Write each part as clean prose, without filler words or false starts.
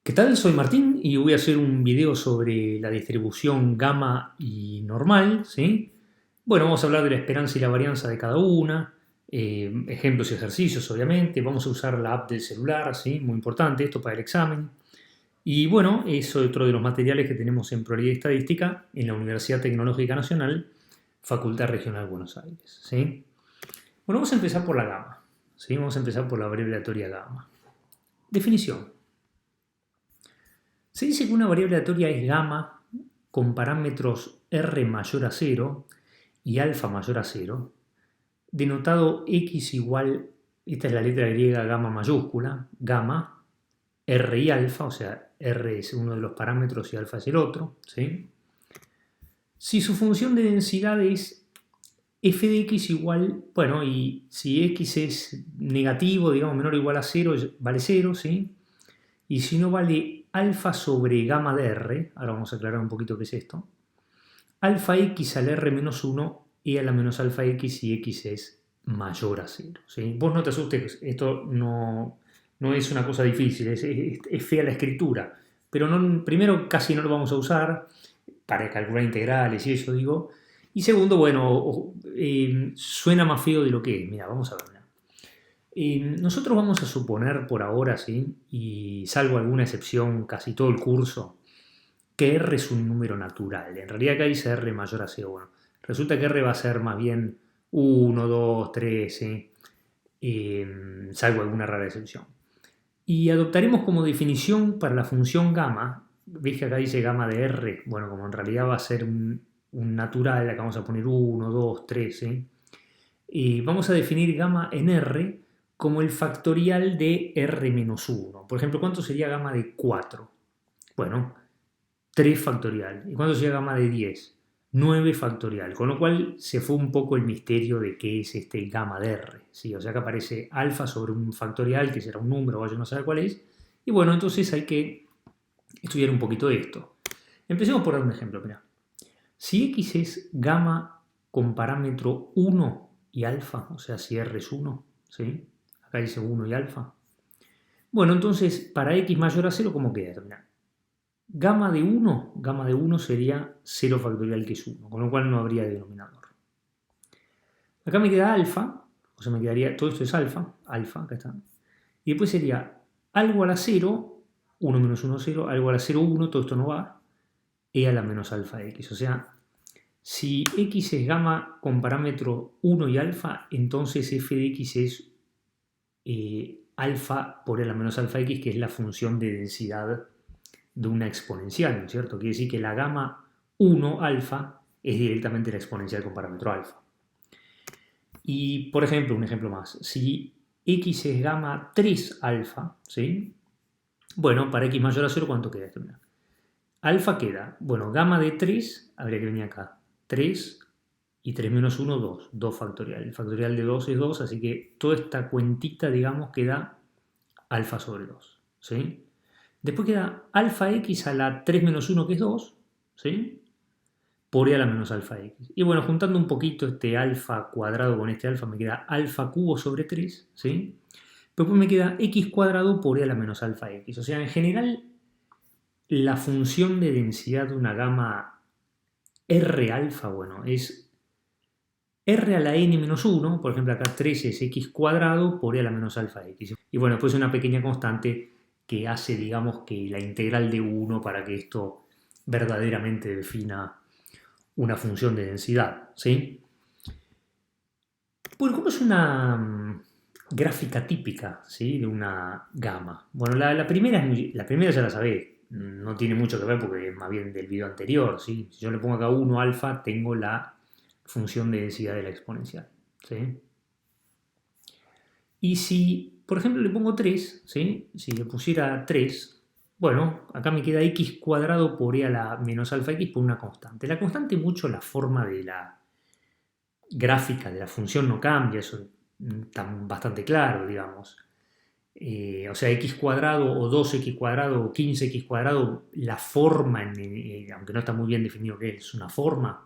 ¿Qué tal? Soy Martín y voy a hacer un video sobre la distribución gamma y normal, ¿sí? Bueno, vamos a hablar de la esperanza y la varianza de cada una, ejemplos y ejercicios, obviamente. Vamos a usar la app del celular, ¿sí? Muy importante esto para el examen. Y bueno, eso es otro de los materiales que tenemos en Probabilidad y Estadística en la Universidad Tecnológica Nacional, Facultad Regional Buenos Aires, ¿sí? Bueno, vamos a empezar por la gamma, ¿sí? Vamos a empezar por la abreviatoria gamma. Definición. Se dice que una variable aleatoria es gamma con parámetros r mayor a 0 y alfa mayor a 0, denotado x igual, esta es la letra griega gamma mayúscula, gamma, r y alfa, o sea, r es uno de los parámetros y alfa es el otro, ¿sí? Si su función de densidad es f de x igual, bueno, y si x es negativo, digamos menor o igual a 0, vale 0, ¿sí? Y si no vale alfa sobre gamma de r, ahora vamos a aclarar un poquito qué es esto, alfa x al r menos 1 y a la menos alfa x si x es mayor a 0. ¿Sí? Vos no te asustes, esto no es una cosa difícil, es fea la escritura, pero primero casi no lo vamos a usar para calcular integrales y eso digo, y segundo, bueno, suena más feo de lo que es. Mira, vamos a ver. Nosotros vamos a suponer por ahora, ¿sí? Y salvo alguna excepción, casi todo el curso, que R es un número natural. En realidad acá dice R mayor a 0. Bueno, resulta que R va a ser más bien 1, 2, 3, ¿sí? Salvo alguna rara excepción. Y adoptaremos como definición para la función gamma, ves que acá dice gamma de R, bueno, como en realidad va a ser un natural, acá vamos a poner 1, 2, 3, ¿sí? Y vamos a definir gamma en R como el factorial de R menos 1. Por ejemplo, ¿cuánto sería gamma de 4? Bueno, 3 factorial. ¿Y cuánto sería gamma de 10? 9 factorial. Con lo cual se fue un poco el misterio de qué es este gamma de R. ¿Sí? O sea que aparece alfa sobre un factorial, que será un número, vaya no saber cuál es. Y bueno, entonces hay que estudiar un poquito de esto. Empecemos por dar un ejemplo. Mirá. Si x es gamma con parámetro 1 y alfa, o sea, si R es 1, ¿sí? Acá dice 1 y alfa. Bueno, entonces, para x mayor a 0, ¿cómo queda? Mirá. Gamma de 1 sería 0 factorial que es 1, con lo cual no habría denominador. Acá me queda alfa, o sea, me quedaría, todo esto es alfa, acá está. Y después sería algo a la 0, 1 menos 1, 0, algo a la 0, 1, todo esto no va, e a la menos alfa x. O sea, si x es gamma con parámetro 1 y alfa, entonces f de x es alfa por e a la menos alfa x, que es la función de densidad de una exponencial, ¿no es cierto? Quiere decir que la gamma 1 alfa es directamente la exponencial con parámetro alfa. Y, por ejemplo, un ejemplo más, si x es gamma 3 alfa, ¿sí? Bueno, para x mayor a 0, ¿cuánto queda esto? Mira. Alfa queda, bueno, gamma de 3, habría que venir acá, 3 y 3 menos 1, 2, 2 factorial. El factorial de 2 es 2, así que toda esta cuentita, digamos, queda alfa sobre 2, ¿sí? Después queda alfa x a la 3 menos 1, que es 2, ¿sí? Por e a la menos alfa x. Y bueno, juntando un poquito este alfa cuadrado con este alfa, me queda alfa cubo sobre 3, ¿sí? Pero después me queda x cuadrado por e a la menos alfa x. O sea, en general, la función de densidad de una gama R alfa, bueno, es R a la n menos 1, por ejemplo acá 3 es x cuadrado por e a la menos alfa x. Y bueno, después una pequeña constante que hace, digamos, que la integral de 1 para que esto verdaderamente defina una función de densidad, ¿sí? Bueno, ¿cómo es una gráfica típica, ¿sí? De una gama? Bueno, la primera ya la sabés, no tiene mucho que ver porque es más bien del video anterior, ¿sí? Si yo le pongo acá 1 alfa, tengo la función de densidad de la exponencial, ¿sí? Y si, por ejemplo, le pongo 3, ¿sí? Si le pusiera 3, bueno, acá me queda x cuadrado por e a la menos alfa x por una constante. La constante mucho la forma de la gráfica de la función no cambia, eso está bastante claro, digamos. O sea, x cuadrado o 2x cuadrado o 15x cuadrado, la forma, aunque no está muy bien definido qué es una forma,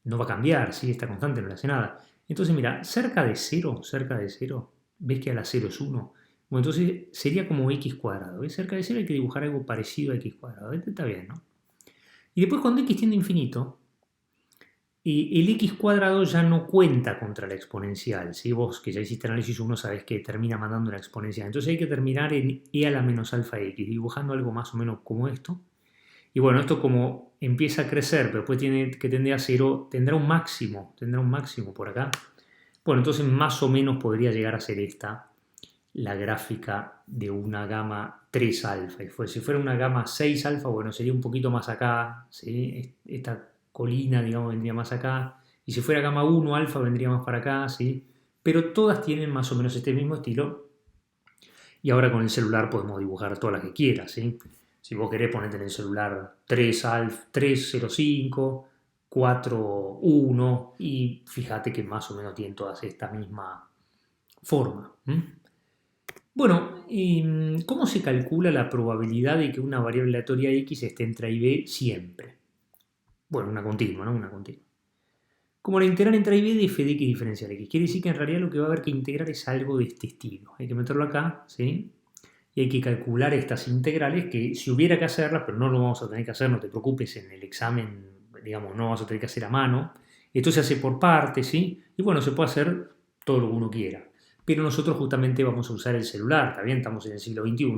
no va a cambiar, ¿sí? Esta constante no le hace nada. Entonces, mira, cerca de 0, ves que a la 0 es 1, Bueno, entonces sería como x cuadrado. ¿Ves? Cerca de 0 hay que dibujar algo parecido a x cuadrado. Este está bien, ¿no? Y después cuando x tiende a infinito, el x cuadrado ya no cuenta contra la exponencial. ¿Sí? Vos que ya hiciste análisis 1 sabés que termina mandando una exponencial. Entonces hay que terminar en e a la menos alfa x, dibujando algo más o menos como esto. Y bueno, esto como empieza a crecer, pero después tiene que tender a 0, tendrá un máximo por acá. Bueno, entonces más o menos podría llegar a ser esta la gráfica de una gama 3 alfa. Y si fuera una gama 6 alfa, bueno, sería un poquito más acá, ¿sí? Esta colina, digamos, vendría más acá. Y si fuera gama 1 alfa, vendría más para acá, ¿sí? Pero todas tienen más o menos este mismo estilo. Y ahora con el celular podemos dibujar todas las que quieras, ¿sí? Si vos querés ponerte en el celular 3 alfa, 305, 4.1 y fíjate que más o menos tienen todas esta misma forma. Bueno, ¿cómo se calcula la probabilidad de que una variable aleatoria x esté entre a y b siempre? Bueno, una continua, ¿no? Una continua. Como la integral entre a y b de f de x diferencial x. Quiere decir que en realidad lo que va a haber que integrar es algo de este estilo. Hay que meterlo acá, ¿sí? Y hay que calcular estas integrales que si hubiera que hacerlas, pero no lo vamos a tener que hacer, no te preocupes, en el examen, digamos, no vas a tener que hacer a mano. Esto se hace por partes, ¿sí? Y bueno, se puede hacer todo lo que uno quiera. Pero nosotros justamente vamos a usar el celular, ¿está bien? Estamos en el siglo XXI,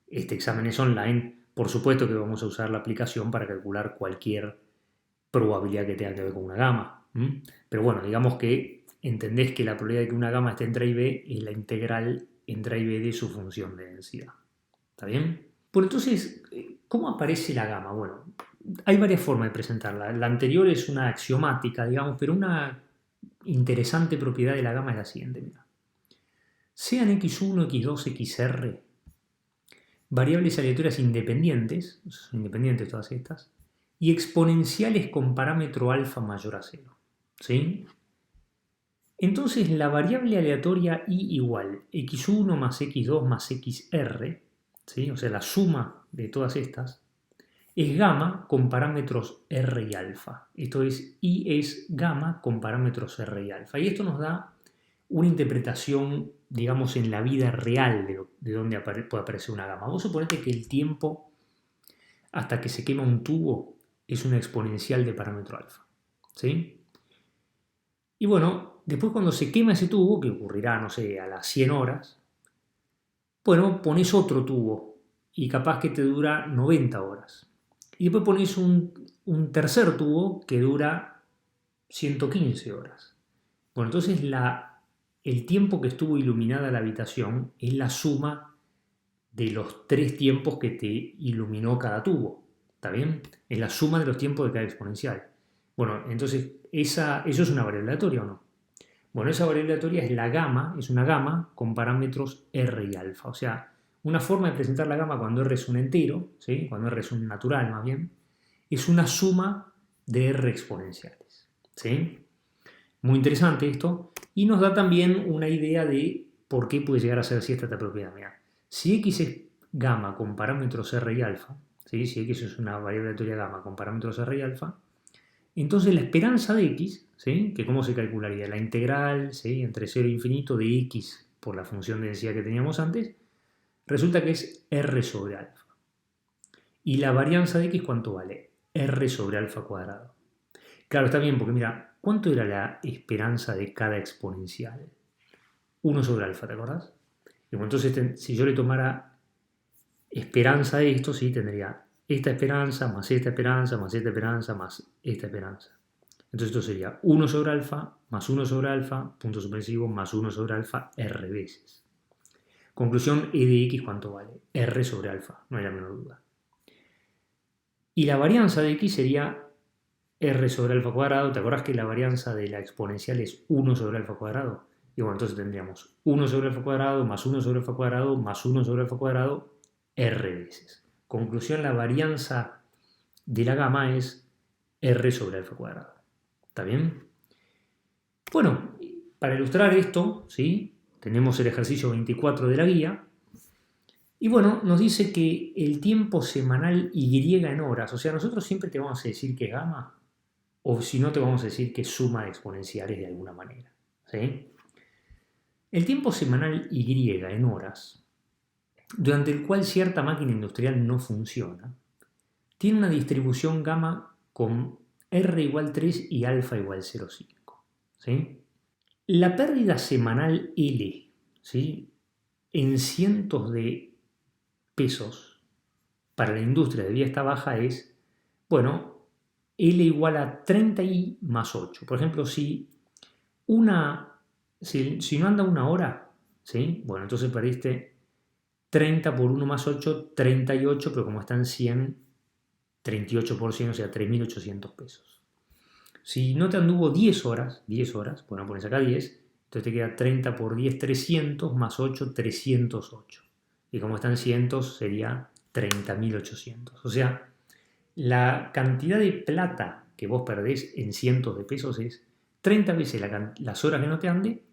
este examen es online, por supuesto que vamos a usar la aplicación para calcular cualquier probabilidad que tenga que ver con una gama. Pero bueno, digamos que entendés que la probabilidad de que una gama esté entre A y B es la integral entre A y B de su función de densidad. ¿Está bien? Bueno, entonces, ¿cómo aparece la gama? Bueno, hay varias formas de presentarla. La anterior es una axiomática, digamos, pero una interesante propiedad de la gama es la siguiente. Mira. Sean x1, x2, xr variables aleatorias independientes, son independientes todas estas, y exponenciales con parámetro alfa mayor a 0. ¿Sí? Entonces la variable aleatoria y igual x1 más x2 más xr, ¿sí? O sea, la suma de todas estas, es gamma con parámetros r y alfa. Esto es, y es gamma con parámetros r y alfa. Y esto nos da una interpretación, digamos, en la vida real de dónde puede aparecer una gama. Vos suponete que el tiempo hasta que se quema un tubo es una exponencial de parámetro alfa. ¿Sí? Y bueno, después cuando se quema ese tubo, que ocurrirá, no sé, a las 100 horas, bueno, pones otro tubo y capaz que te dura 90 horas. Y después pones un tercer tubo que dura 115 horas. Bueno, entonces el tiempo que estuvo iluminada la habitación es la suma de los 3 tiempos que te iluminó cada tubo. ¿Está bien? Es la suma de los tiempos de cada exponencial. Bueno, entonces, ¿eso es una variable aleatoria o no? Bueno, esa variable aleatoria es la gama, es una gama con parámetros r y alfa. O sea, una forma de presentar la gama cuando r es un entero, ¿sí? Cuando r es un natural más bien, es una suma de r exponenciales. ¿Sí? Muy interesante esto. Y nos da también una idea de por qué puede llegar a ser así esta propiedad. Mirá, si x es gamma con parámetros r y alfa, ¿sí? Si x es una variable aleatoria gamma con parámetros r y alfa, entonces la esperanza de x, ¿sí? Que cómo se calcularía, la integral, ¿sí? Entre 0 e infinito de x por la función de densidad que teníamos antes, resulta que es r sobre alfa. Y la varianza de x, ¿cuánto vale? R sobre alfa cuadrado. Claro, está bien, porque mira, ¿cuánto era la esperanza de cada exponencial? 1 sobre alfa, ¿te acordás? Y bueno, entonces, si yo le tomara esperanza a esto, sí, tendría esta esperanza, más esta esperanza, más esta esperanza, más esta esperanza. Entonces esto sería 1 sobre alfa, más 1 sobre alfa, punto suspensivo, más 1 sobre alfa, r veces. Conclusión, e de x, ¿cuánto vale? R sobre alfa, no hay la menor duda. Y la varianza de x sería r sobre alfa cuadrado. ¿Te acordás que la varianza de la exponencial es 1 sobre alfa cuadrado? Y bueno, entonces tendríamos 1 sobre alfa cuadrado, más 1 sobre alfa cuadrado, más 1 sobre alfa cuadrado, r veces. Conclusión, la varianza de la gama es r sobre alfa cuadrado. ¿Está bien? Bueno, para ilustrar esto, ¿sí? Tenemos el ejercicio 24 de la guía. Y bueno, nos dice que el tiempo semanal Y en horas, o sea, nosotros siempre te vamos a decir que es gamma, o si no te vamos a decir que es suma de exponenciales de alguna manera. ¿Sí? El tiempo semanal Y en horas durante el cual cierta máquina industrial no funciona, tiene una distribución gamma con R igual 3 y alfa igual 0,5. ¿Sí? La pérdida semanal L, ¿sí?, en cientos de pesos para la industria de vía esta baja es, bueno, L igual a 30i más 8. Por ejemplo, si no anda una hora, ¿sí?, bueno, entonces perdiste 30 por 1 más 8, 38, pero como están 100, 38%, o sea, 3.800 pesos. Si no te anduvo 10 horas, bueno, pones acá 10, entonces te queda 30 por 10, 300, más 8, 308. Y como están cientos, sería 30.800. O sea, la cantidad de plata que vos perdés en cientos de pesos es 30 veces las horas que no te ande,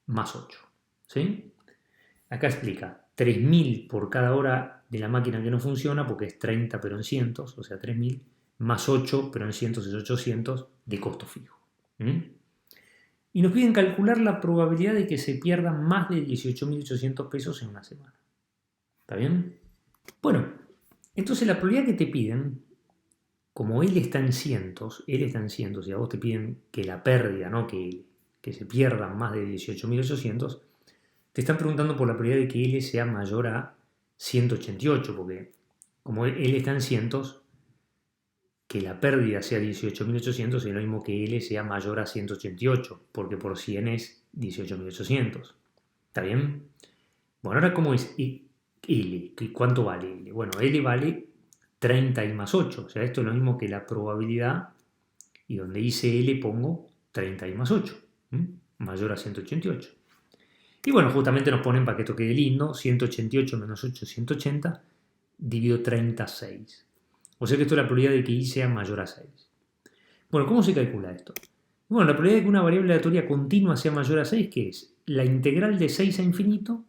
más 8. ¿Sí? Acá explica 3.000 por cada hora de la máquina que no funciona, porque es 30 pero en cientos, o sea 3.000, más 8 pero en cientos es 800 de costo fijo. Y nos piden calcular la probabilidad de que se pierdan más de 18.800 pesos en una semana. ¿Está bien? Bueno, entonces la probabilidad que te piden, como L está en cientos, y a vos te piden que la pérdida, ¿no?, que se pierdan más de 18.800, te están preguntando por la probabilidad de que L sea mayor a 188, porque como L está en cientos, que la pérdida sea 18.800 es lo mismo que L sea mayor a 188, porque por 100 es 18.800. ¿Está bien? Bueno, ahora ¿cómo es L? ¿Cuánto vale L? Bueno, L vale 30 y más 8, o sea, esto es lo mismo que la probabilidad, y donde hice L pongo 30 y más 8, mayor a 188. Y bueno, justamente nos ponen, para que esto quede lindo, 188 menos 8 es 180, dividido 36. O sea que esto es la probabilidad de que I sea mayor a 6. Bueno, ¿cómo se calcula esto? Bueno, la probabilidad de que una variable aleatoria continua sea mayor a 6, ¿qué es? La integral de 6 a infinito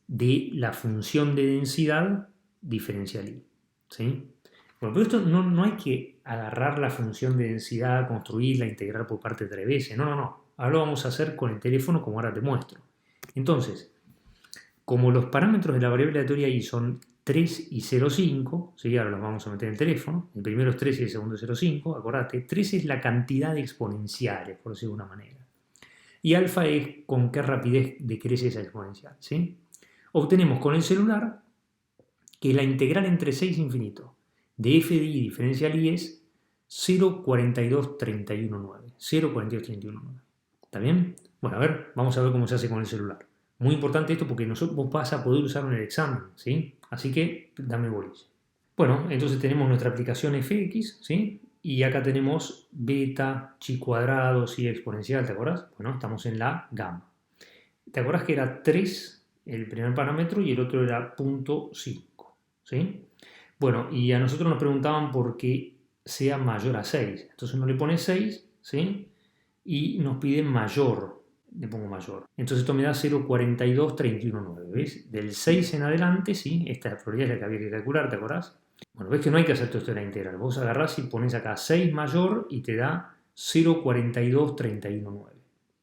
de la función de densidad diferencial I. ¿Sí? Bueno, pero esto no hay que agarrar la función de densidad, construirla, integrar por parte 3 veces. No. Ahora lo vamos a hacer con el teléfono, como ahora te muestro. Entonces, como los parámetros de la variable aleatoria I son 3 y 0,5, ¿sí?, ahora los vamos a meter en el teléfono, el primero es 3 y el segundo es 0,5, acordate, 3 es la cantidad de exponenciales, por decirlo de una manera, y alfa es con qué rapidez decrece esa exponencial, ¿sí? Obtenemos con el celular que la integral entre 6 e infinito de f de I diferencial I es 0,42319, 0,42319, ¿está bien? Bueno, a ver, vamos a ver cómo se hace con el celular. Muy importante esto porque vos vas a poder usarlo en el examen, ¿sí? Así que dame bolilla. Bueno, entonces tenemos nuestra aplicación fx, ¿sí? Y acá tenemos beta, chi cuadrado, si exponencial, ¿te acordás? Bueno, estamos en la gamma. ¿Te acordás que era 3 el primer parámetro y el otro era 0,5, ¿sí? Bueno, y a nosotros nos preguntaban por qué sea mayor a 6. Entonces uno le pone 6, ¿sí? Y nos pide mayor. Le pongo mayor. Entonces esto me da 0,42319, ¿ves? Del 6 en adelante, ¿sí? Esta es la probabilidad que había que calcular, ¿te acordás? Bueno, ves que no hay que hacer todo esto de la integral. Vos agarrás y pones acá 6 mayor y te da 0,42319.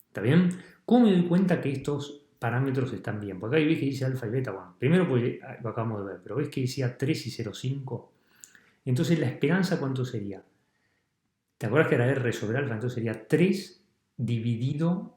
¿Está bien? ¿Cómo me doy cuenta que estos parámetros están bien? Porque ahí ves que dice alfa y beta. Bueno, primero pues lo acabamos de ver, pero ves que decía 3 y 0,5. Entonces la esperanza, ¿cuánto sería? ¿Te acuerdas que era R sobre alfa? Entonces sería 3 dividido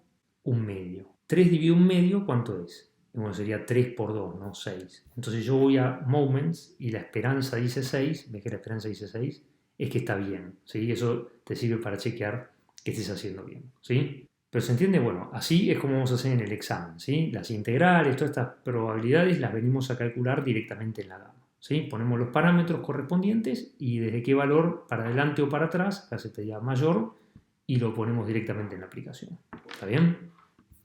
un medio. 3 dividido un medio, ¿cuánto es? Bueno, sería 3 por 2, ¿no? 6. Entonces yo voy a moments y la esperanza dice 6. ¿Ves que la esperanza dice 6? Es que está bien, ¿sí? Eso te sirve para chequear que estés haciendo bien, ¿sí? Pero ¿se entiende? Bueno, así es como vamos a hacer en el examen, ¿sí? Las integrales, todas estas probabilidades las venimos a calcular directamente en la gama, ¿sí? Ponemos los parámetros correspondientes y desde qué valor para adelante o para atrás, acá se pedía mayor, y lo ponemos directamente en la aplicación. ¿Está bien?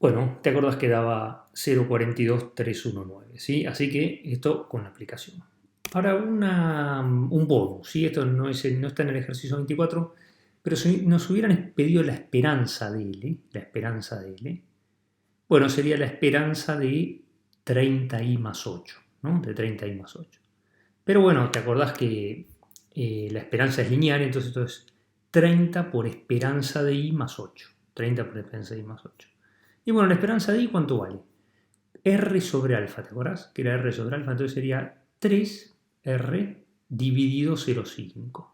Bueno, te acordás que daba 0,42319, ¿sí? Así que esto con la aplicación. Ahora un bonus, ¿sí? Esto no está en el ejercicio 24, pero si nos hubieran pedido la esperanza de L, bueno, sería la esperanza de 30i más 8, ¿no? De 30i más 8. Pero bueno, te acordás que la esperanza es lineal, entonces esto es 30 por esperanza de i más 8. 30 por esperanza de i más 8. Y bueno, la esperanza de i, ¿cuánto vale? R sobre alfa, ¿te acordás? Que era R sobre alfa, entonces sería 3R dividido 0,5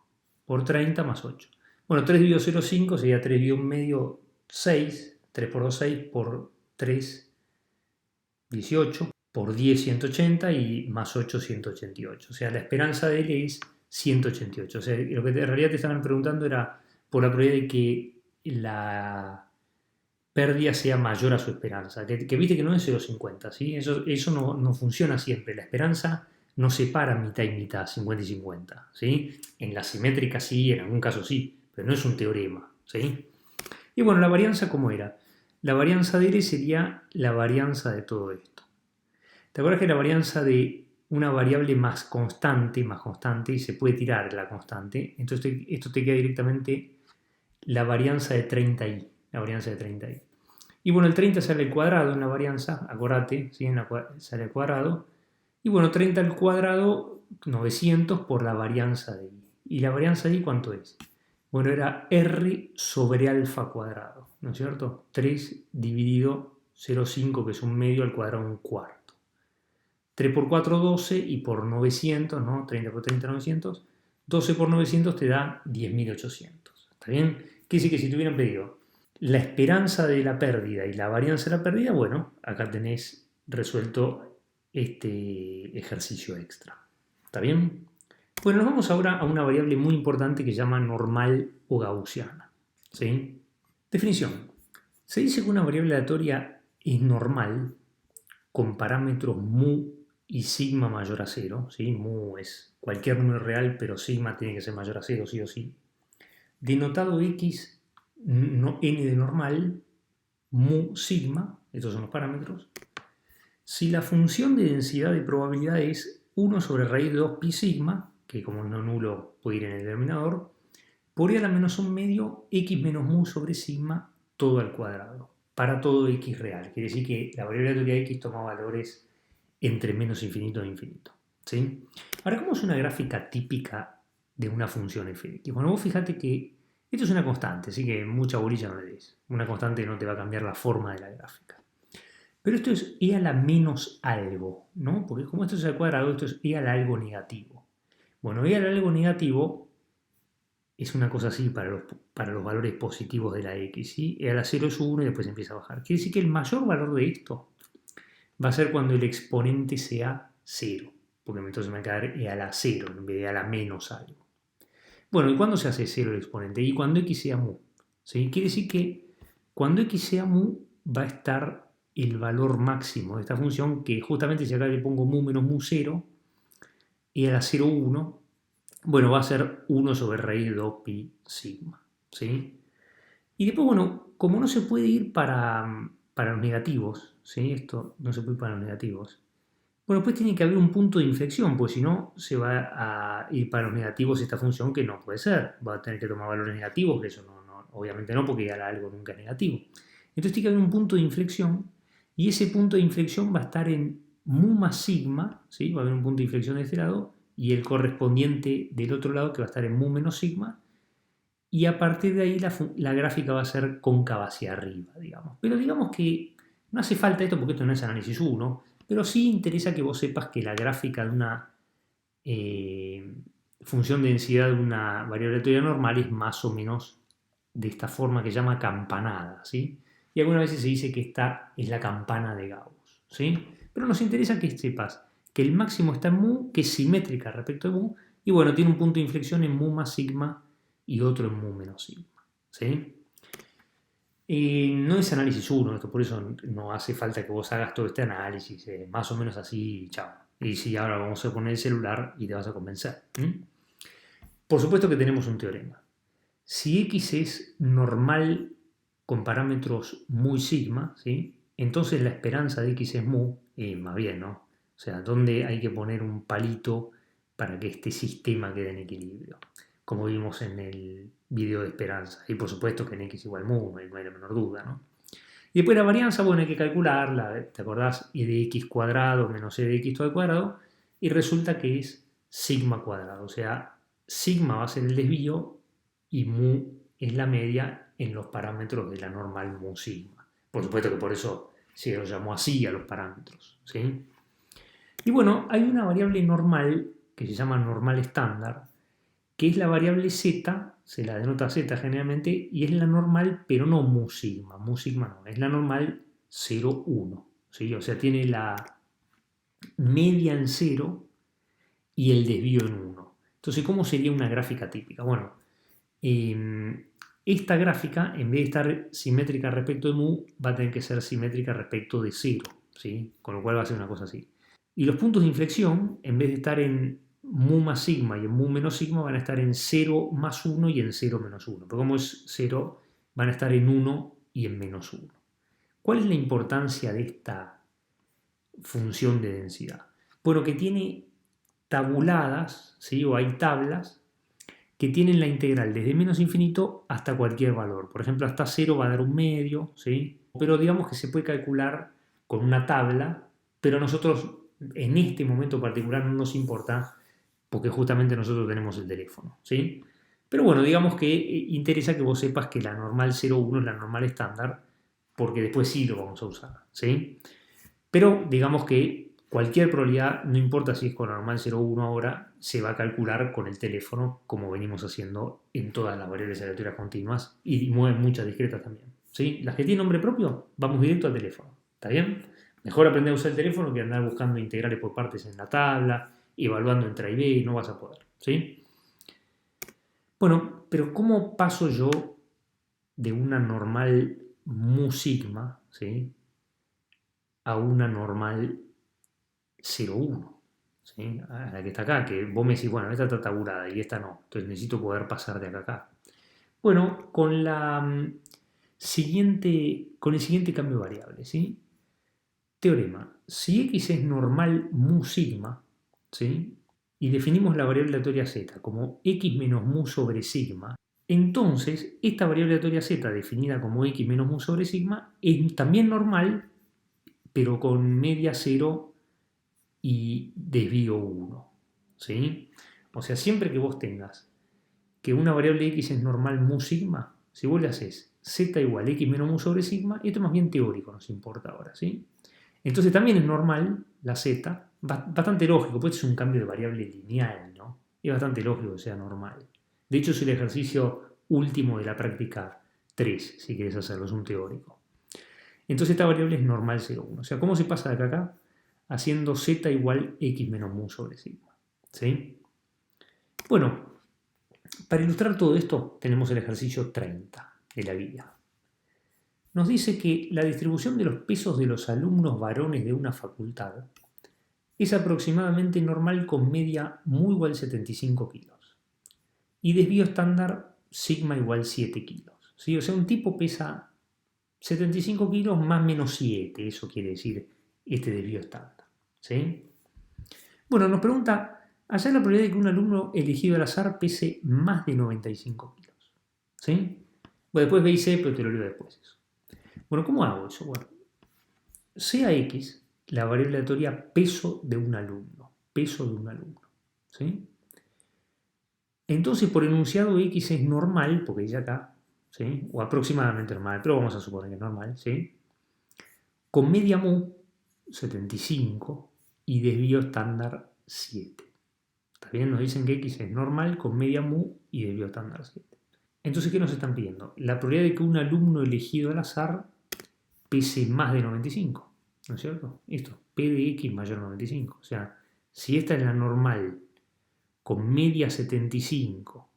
por 30 más 8. Bueno, 3 dividido 0,5 sería 3 dividido 1 medio, 6, 3 por 2, 6 por 3, 18, por 10, 180 y más 8, 188. O sea, la esperanza de él es 188. O sea, lo que en realidad te estaban preguntando era por la probabilidad de que la pérdida sea mayor a su esperanza. Que viste que no es 0,50, ¿sí? Eso no funciona siempre. La esperanza no separa mitad y mitad, 50 y 50, ¿sí? En la simétrica sí, en algún caso sí, pero no es un teorema, ¿sí? Y bueno, la varianza, ¿cómo era? La varianza de R sería la varianza de todo esto. ¿Te acuerdas que la varianza de una variable más constante, y se puede tirar la constante? Entonces esto te queda directamente la varianza de 30i, la varianza de 30i. Y bueno, el 30 sale al cuadrado en la varianza, acordate, ¿sí? Sale al cuadrado. Y bueno, 30 al cuadrado, 900 por la varianza de i. ¿Y la varianza de i cuánto es? Bueno, era r sobre alfa cuadrado, ¿no es cierto? 3 dividido 0,5, que es un medio, al cuadrado un cuarto. 3 por 4, 12, y por 900, ¿no? 30 por 30, 900. 12 por 900 te da 10.800. ¿Está bien? Quiere decir que si te hubieran pedido la esperanza de la pérdida y la varianza de la pérdida, bueno, acá tenés resuelto este ejercicio extra. ¿Está bien? Bueno, nos vamos ahora a una variable muy importante que se llama normal o gaussiana. ¿Sí? Definición. Se dice que una variable aleatoria es normal con parámetros mu y sigma mayor a 0. ¿Sí? Mu es cualquier número real, pero sigma tiene que ser mayor a 0 sí o sí. Denotado x n de normal, mu sigma, estos son los parámetros, si la función de densidad de probabilidad es 1 sobre raíz de 2 pi sigma, que como no nulo puede ir en el denominador, por i a la menos 1 medio x menos mu sobre sigma todo al cuadrado, para todo x real. Quiere decir que la variable aleatoria x toma valores entre menos infinito e infinito. ¿Sí? Ahora, ¿cómo es una gráfica típica de una función f de x? Bueno, vos fíjate que esto es una constante, así que mucha bolilla no le des. Una constante no te va a cambiar la forma de la gráfica. Pero esto es e a la menos algo, ¿no? Porque como esto es al cuadrado, esto es e a la algo negativo. Bueno, e a la algo negativo es una cosa así para los valores positivos de la x, ¿sí? E a la 0 es 1 y después empieza a bajar. Quiere decir que el mayor valor de esto va a ser cuando el exponente sea 0, porque entonces me va a quedar e a la 0 en vez de e a la menos algo. Bueno, ¿y cuándo se hace 0 el exponente? Y cuando x sea mu. ¿Sí? Quiere decir que cuando x sea mu va a estar el valor máximo de esta función, que justamente si acá le pongo mu menos mu 0, y a la 0, 1, bueno, va a ser 1 sobre raíz de 2 pi sigma. ¿Sí? Y después, bueno, como no se puede ir para los negativos, ¿sí? Esto no se puede ir para los negativos. Bueno, pues tiene que haber un punto de inflexión, pues si no, se va a ir para los negativos esta función, que no puede ser. Va a tener que tomar valores negativos, que eso obviamente no, porque ya algo nunca es negativo. Entonces tiene que haber un punto de inflexión, y ese punto de inflexión va a estar en mu más sigma, ¿sí? Va a haber un punto de inflexión de este lado, y el correspondiente del otro lado, que va a estar en mu menos sigma, y a partir de ahí la gráfica va a ser cóncava hacia arriba, digamos. Pero digamos que no hace falta esto, porque esto no es análisis 1, pero sí interesa que vos sepas que la gráfica de una función de densidad de una variable aleatoria normal es más o menos de esta forma que se llama campanada, ¿sí? Y algunas veces se dice que esta es la campana de Gauss, ¿sí? Pero nos interesa que sepas que el máximo está en mu, que es simétrica respecto a mu, y bueno, tiene un punto de inflexión en mu más sigma y otro en mu menos sigma, ¿sí? No es análisis 1 esto, por eso no hace falta que vos hagas todo este análisis, más o menos así, chao. Y si ahora vamos a poner el celular y te vas a convencer. Por supuesto que tenemos un teorema. Si x es normal con parámetros muy sigma, ¿sí? Entonces la esperanza de x es mu, más bien, ¿no? O sea, ¿dónde hay que poner un palito para que este sistema quede en equilibrio? Como vimos en el video de esperanza. Y por supuesto que en x igual mu, no hay la menor duda, ¿no? Y después la varianza, bueno, hay que calcularla, ¿te acordás? E de x cuadrado menos e de x todo al cuadrado, y resulta que es sigma cuadrado. O sea, sigma va a ser el desvío y mu es la media en los parámetros de la normal mu sigma. Por supuesto que por eso se los llamó así a los parámetros, ¿sí? Y bueno, hay una variable normal que se llama normal estándar, que es la variable z, se la denota z generalmente, y es la normal, pero no mu sigma no, es la normal 0, 1, ¿sí? O sea, tiene la media en 0 y el desvío en 1. Entonces, ¿cómo sería una gráfica típica? Bueno, esta gráfica, en vez de estar simétrica respecto de mu, va a tener que ser simétrica respecto de 0, ¿sí? Con lo cual va a ser una cosa así. Y los puntos de inflexión, en vez de estar en mu más sigma y en mu menos sigma, van a estar en 0 más 1 y en 0 menos 1. Pero como es 0, van a estar en 1 y en menos 1. ¿Cuál es la importancia de esta función de densidad? Bueno, que tiene tabuladas, ¿sí? O hay tablas que tienen la integral desde menos infinito hasta cualquier valor. Por ejemplo, hasta 0 va a dar un medio, ¿sí? Pero digamos que se puede calcular con una tabla, pero a nosotros en este momento particular no nos importa porque justamente nosotros tenemos el teléfono, ¿sí? Pero bueno, digamos que interesa que vos sepas que la normal 0,1 es la normal estándar porque después sí lo vamos a usar, ¿sí? Pero digamos que cualquier probabilidad, no importa si es con normal 0,1 ahora, se va a calcular con el teléfono como venimos haciendo en todas las variables aleatorias continuas y mueven muchas discretas también, ¿sí? Las que tienen nombre propio, vamos directo al teléfono, ¿está bien? Mejor aprender a usar el teléfono que andar buscando integrales por partes en la tabla, evaluando entre A y B, no vas a poder, ¿sí? Bueno, pero ¿cómo paso yo de una normal mu sigma, ¿sí? a una normal 0,1, ¿sí? A la que está acá, que vos me decís, bueno, esta está tabulada y esta no, entonces necesito poder pasar de acá a acá. Bueno, con con el siguiente cambio de variable, ¿sí? Teorema, si x es normal mu sigma, ¿sí? Y definimos la variable aleatoria z como x menos mu sobre sigma, entonces esta variable aleatoria z definida como x menos mu sobre sigma es también normal, pero con media 0 y desvío 1, ¿sí? O sea, siempre que vos tengas que una variable x es normal mu sigma, si vos le haces z igual x menos mu sobre sigma, esto es más bien teórico, nos importa ahora, ¿sí? Entonces también es normal la z, bastante lógico, pues es un cambio de variable lineal, ¿no? Es bastante lógico que sea normal. De hecho, es el ejercicio último de la práctica 3, si querés hacerlo, es un teórico. Entonces esta variable es normal 0,1. O sea, ¿cómo se pasa de acá a acá? Haciendo z igual x menos mu sobre sigma, ¿sí? Bueno, para ilustrar todo esto tenemos el ejercicio 30 de la guía. Nos dice que la distribución de los pesos de los alumnos varones de una facultad es aproximadamente normal con media mu igual 75 kilos y desvío estándar sigma igual 7 kilos, ¿sí? O sea, un tipo pesa 75 kilos más menos 7, eso quiere decir este desvío estándar, ¿sí? Bueno, nos pregunta, hallar la probabilidad de que un alumno elegido al azar pese más de 95 kilos, ¿sí? Bueno, después B y C, pero te lo leo después eso. Bueno, ¿cómo hago eso? Bueno, sea X la variable aleatoria peso de un alumno, ¿sí? Entonces, por enunciado X es normal, porque dice acá, ¿sí? O aproximadamente normal, pero vamos a suponer que es normal, ¿sí? Con media mu, 75, y desvío estándar 7. ¿Está bien? Nos dicen que X es normal con media mu y desvío estándar 7. Entonces, ¿qué nos están pidiendo? La probabilidad de que un alumno elegido al azar pese más de 95, ¿no es cierto? Esto, P de X mayor a 95. O sea, si esta es la normal con media 75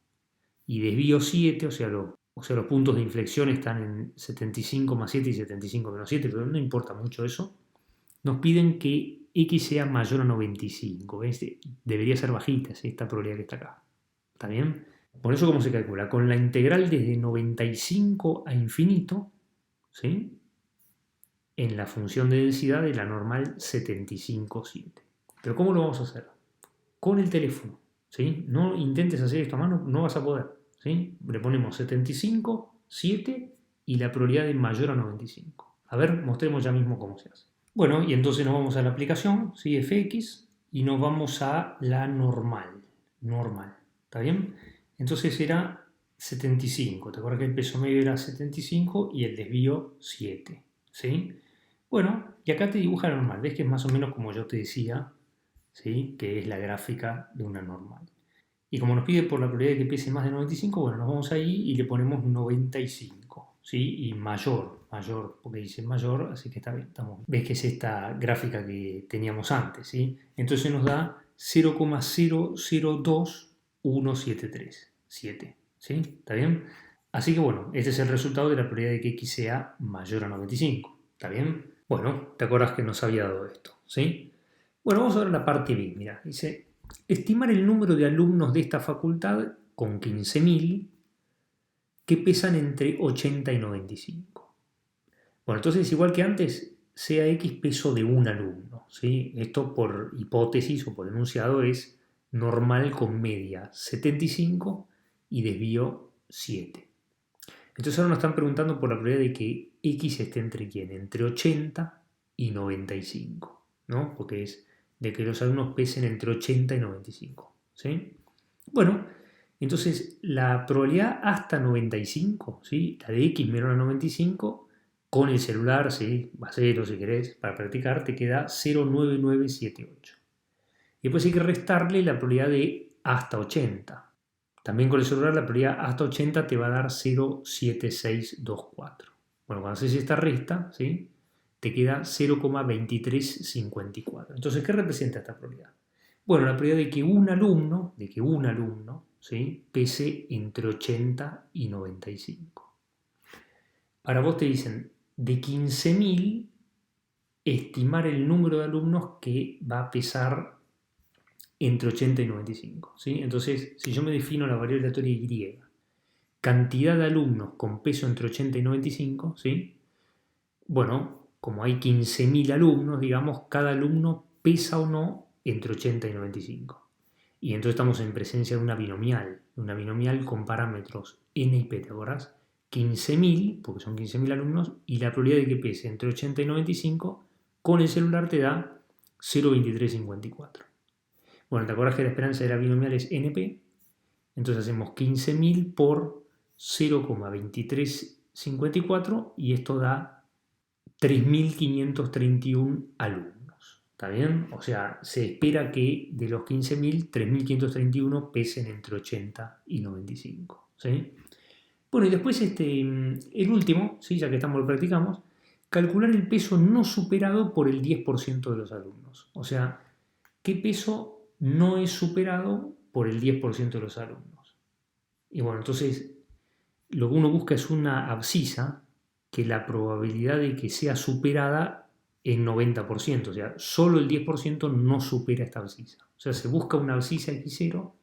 y desvío 7, o sea, los puntos de inflexión están en 75 más 7 y 75 menos 7, pero no importa mucho eso, nos piden que X sea mayor a 95. ¿Ves? Debería ser bajita esta probabilidad que está acá. ¿Está bien? Por eso, ¿cómo se calcula? Con la integral desde 95 a infinito, ¿sí? En la función de densidad de la normal 75,7. Pero ¿cómo lo vamos a hacer? Con el teléfono, ¿sí? No intentes hacer esto a mano, no vas a poder, ¿sí? Le ponemos 75,7 y la probabilidad de mayor a 95. A ver, mostremos ya mismo cómo se hace. Bueno, y entonces nos vamos a la aplicación, ¿sí? Fx, y nos vamos a la normal. ¿Está bien? Entonces era 75. ¿Te acuerdas que el peso medio era 75 y el desvío 7? ¿Sí? Bueno, y acá te dibuja la normal. ¿Ves que es más o menos como yo te decía? ¿Sí? Que es la gráfica de una normal. Y como nos pide por la probabilidad de que pese más de 95, bueno, nos vamos ahí y le ponemos 95, ¿sí? Y mayor, porque dice mayor, así que está bien. Ves que es esta gráfica que teníamos antes, ¿sí? Entonces nos da 0,002173, 7, ¿sí? ¿Está bien? Así que bueno, este es el resultado de la probabilidad de que x sea mayor a 95, ¿está bien? Bueno, te acordás que nos había dado esto, ¿sí? Bueno, vamos a ver la parte B, mira, dice... Estimar el número de alumnos de esta facultad con 15.000 que pesan entre 80 y 95. Bueno, entonces igual que antes, sea X peso de un alumno, ¿sí? Esto por hipótesis o por enunciado es normal con media 75 y desvío 7. Entonces ahora nos están preguntando por la probabilidad de que X esté entre quién, entre 80 y 95, ¿no? Porque es de que los alumnos pesen entre 80 y 95, ¿sí? Bueno, entonces la probabilidad hasta 95, ¿sí? La de X menor a 95, con el celular, ¿sí? Bacero si querés, para practicar, te queda 0,9978. Y después hay que restarle la probabilidad de hasta 80. También con el celular la probabilidad hasta 80 te va a dar 0,7624. Bueno, cuando haces esta resta, ¿sí? Te queda 0,2354. Entonces, ¿qué representa esta probabilidad? Bueno, la probabilidad de que un alumno, ¿sí? Pese entre 80 y 95. Ahora vos te dicen, de 15.000, estimar el número de alumnos que va a pesar entre 80 y 95. ¿Sí? Entonces, si yo me defino la variable aleatoria Y, cantidad de alumnos con peso entre 80 y 95, ¿sí? Bueno, como hay 15.000 alumnos, digamos, cada alumno pesa o no entre 80 y 95. Y entonces estamos en presencia de una binomial con parámetros n y p, ¿te acordás? 15.000, porque son 15.000 alumnos, y la probabilidad de que pese entre 80 y 95, con el celular te da 0,2354. Bueno, ¿te acuerdas que la esperanza de la binomial es NP? Entonces hacemos 15.000 por 0,2354 y esto da 3.531 alumnos. ¿Está bien? O sea, se espera que de los 15.000, 3.531 pesen entre 80 y 95. ¿Sí? Bueno, y después el último, ¿sí? Ya que lo practicamos, calcular el peso no superado por el 10% de los alumnos. O sea, ¿qué peso no es superado por el 10% de los alumnos? Y bueno, entonces lo que uno busca es una abscisa que la probabilidad de que sea superada es 90%, o sea, solo el 10% no supera esta abscisa. O sea, se busca una abscisa x0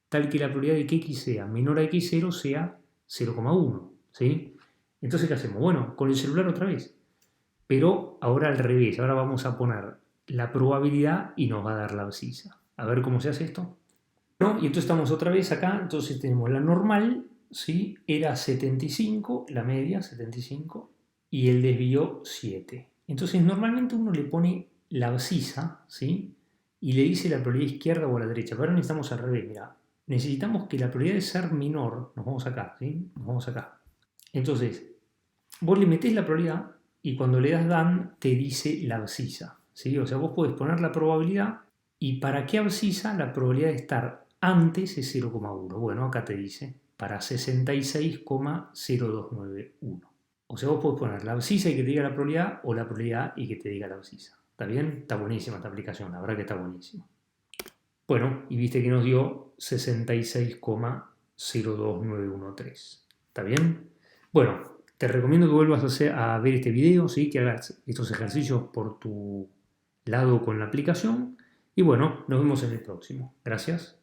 tal que la probabilidad de que x sea menor a x0 sea 0,1, ¿sí? Entonces, ¿qué hacemos? Bueno, con el celular otra vez, pero ahora al revés, ahora vamos a poner la probabilidad y nos va a dar la abscisa. A ver cómo se hace esto. ¿No? Y entonces estamos otra vez acá, entonces tenemos la normal, ¿sí? Era 75, la media 75, y el desvío 7. Entonces normalmente uno le pone la abscisa, ¿sí? Y le dice la probabilidad izquierda o a la derecha, pero ahora necesitamos al revés, mira. Necesitamos que la probabilidad de ser menor, nos vamos acá, ¿sí? Nos vamos acá. Entonces, vos le metés la probabilidad y cuando le das done te dice la abscisa, ¿sí? O sea, vos podés poner la probabilidad y para qué abscisa la probabilidad de estar antes es 0,1. Bueno, acá te dice para 66,0291. O sea, vos podés poner la abscisa y que te diga la probabilidad o la probabilidad y que te diga la abscisa. ¿Está bien? Está buenísima esta aplicación, la verdad que está buenísima. Bueno, y viste que nos dio 66,02913. ¿Está bien? Bueno, te recomiendo que vuelvas a ver este video, ¿sí? Que hagas estos ejercicios por tu lado con la aplicación. Y bueno, nos vemos en el próximo. Gracias.